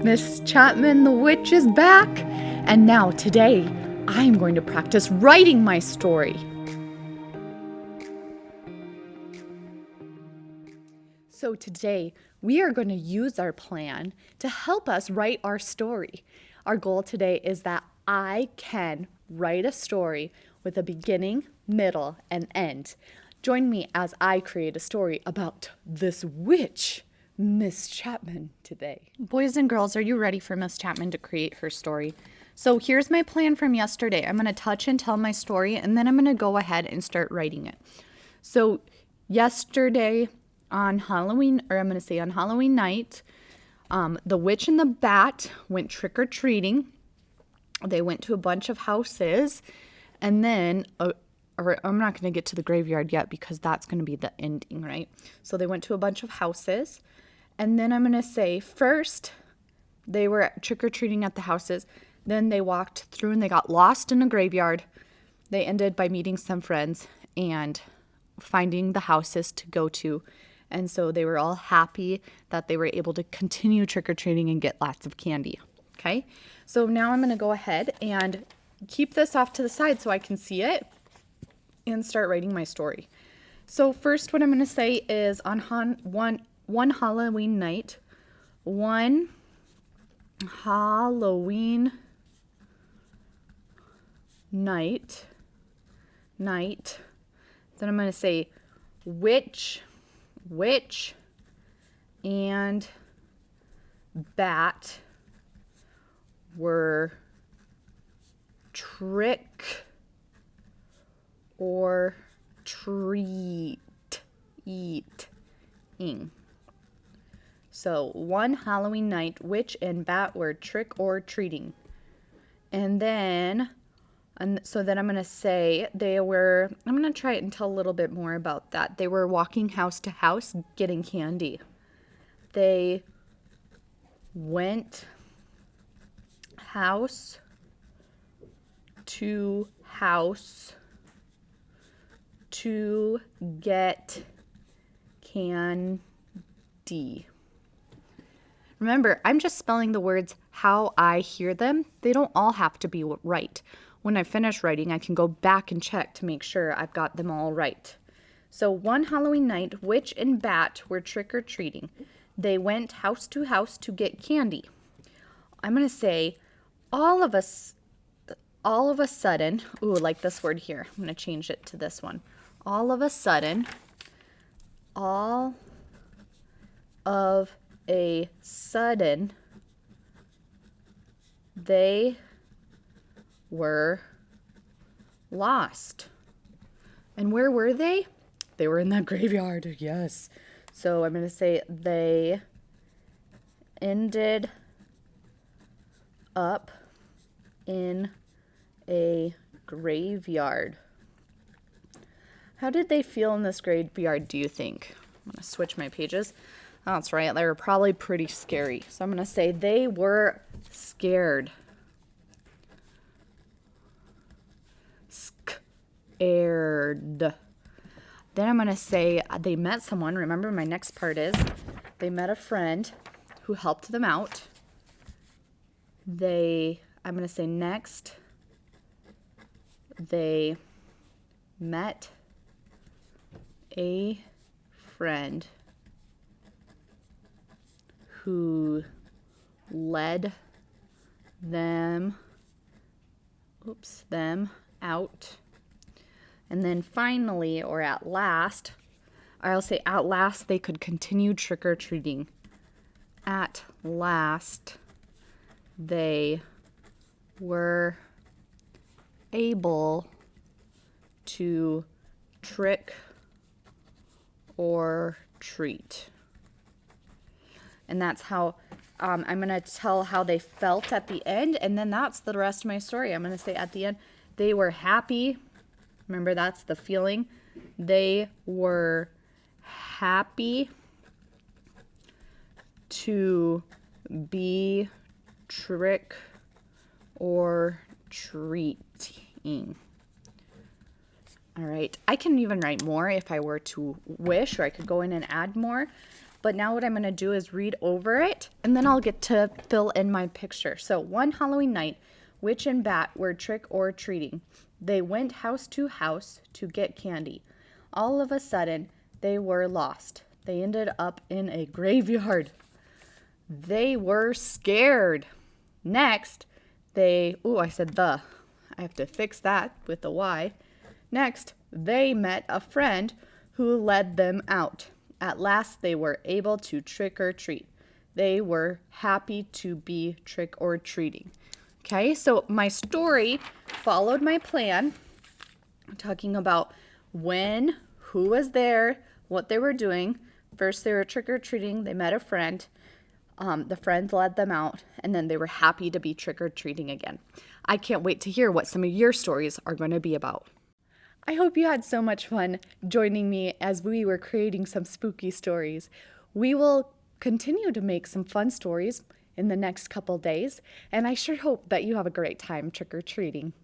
Miss Chapman the Witch is back, and now today I'm going to practice writing my story. So today we are going to use our plan to help us write our story. Our goal today is that I can write a story with a beginning, middle, and end. Join me as I create a story about this witch, Miss Chapman, today. Boys and girls, are you ready for Miss Chapman to create her story? So here's my plan from yesterday. I'm going to touch and tell my story, and then I'm going to go ahead and start writing it. So yesterday on Halloween, or I'm going to say on Halloween night, the witch and the bat went trick-or-treating. They went to a bunch of houses, and then, or I'm not going to get to the graveyard yet because that's going to be the ending, right? So they went to a bunch of houses, and then I'm going to say first they were trick-or-treating at the houses. Then they walked through and they got lost in a graveyard. They ended by meeting some friends and finding the houses to go to. And so they were all happy that they were able to continue trick-or-treating and get lots of candy. Okay, so now I'm going to go ahead and keep this off to the side so I can see it and start writing my story. So first what I'm going to say is on one Halloween night, then I'm going to say witch, and bat were trick or treating. So one Halloween night, witch and bat were trick or treating. And so then I'm going to say I'm going to try it and tell a little bit more about that. They were walking house to house getting candy. They went house to house to get candy. Remember, I'm just spelling the words how I hear them. They don't all have to be right. When I finish writing, I can go back and check to make sure I've got them all right. So one Halloween night, witch and bat were trick-or-treating. They went house to house to get candy. I'm going to say all of a sudden, ooh, like this word here. I'm going to change it to this one. All of a sudden, they were lost. And where were they? They were in that graveyard, yes. So I'm going to say they ended up in a graveyard. How did they feel in this graveyard, do you think? I'm going to switch my pages. Oh, that's right. They were probably pretty scary. So I'm going to say they were scared. Scared. Then I'm going to say they met someone. Remember, my next part is they met a friend who helped them out. I'm going to say next, they met a friend who led them out. And then finally, or at last, I'll say at last they could continue trick-or-treating. At last they were able to trick or treat. And that's how I'm going to tell how they felt at the end, and then that's the rest of my story. I'm going to say at the end, they were happy. Remember, that's the feeling. They were happy to be trick or treating. All right, I can even write more if I were to wish, or I could go in and add more. but now what I'm going to do is read over it, and then I'll get to fill in my picture. So one Halloween night, Witch and Bat were trick-or-treating. They went house to house to get candy. All of a sudden, they were lost. They ended up in a graveyard. They were scared. Next, I have to fix that with the Y. Next, they met a friend who led them out. At last, they were able to trick or treat. They were happy to be trick or treating. Okay, so my story followed my plan. I'm talking about when, who was there, what they were doing. First, they were trick or treating. They met a friend. The friend led them out, and then they were happy to be trick or treating again. I can't wait to hear what some of your stories are going to be about. I hope you had so much fun joining me as we were creating some spooky stories. We will continue to make some fun stories in the next couple days, and I sure hope that you have a great time trick or treating.